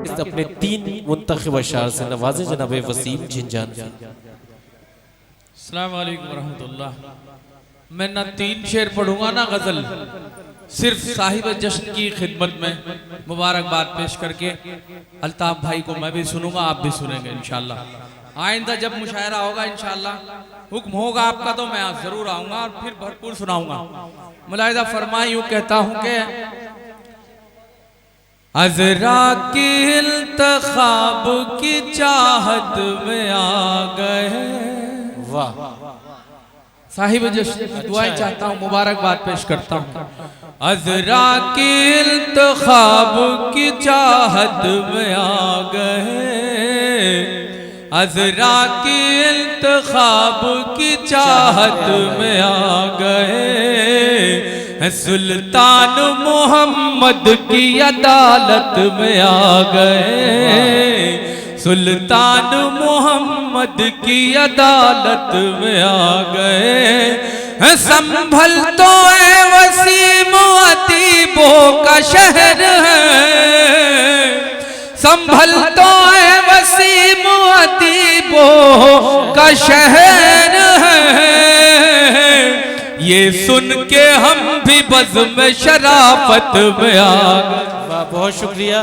कि अपने 3 मुंतखब अशार से नवाजे जनाब वसीम जिंजान। अस्सलाम वालेकुम रहमतुल्लाह। मैं ना 3 शेर पढ़ूंगा ना गजल, सिर्फ साहिब जश्न की खिदमत में मुबारकबाद पेश करके अल्ताफ भाई को मैं भी सुनूंगा, आप भी सुनेंगे इंशाल्लाह। आइंदा जब मुशायरा होगा इंशाल्लाह, हुक्म होगा आपका तो मैं जरूर आऊंगा और फिर भरपूर सुनाऊंगा। मुलाहिजा फरमाई, यूं कहता हूं कि अजरा की इल्तखाब की चाहत में आ गए। वाह, साहिब जश्न की दुआएं चाहता हूँ, मुबारकबाद पेश करता हूँ। अजरा की इल्तखाब की चाहत में आ गए, अजरा की इल्तखाब की चाहत में आ गए, सुल्तान मोहम्मद की अदालत में आ गए, सुल्तान मोहम्मद की अदालत में आ गए। संभल तो है वसीम अतीबों का शहर है, संभल तो है वसीम अतीबों का शहर है। ये सुन के हम भी बज़्म शराफत में आ गए। बहुत शुक्रिया।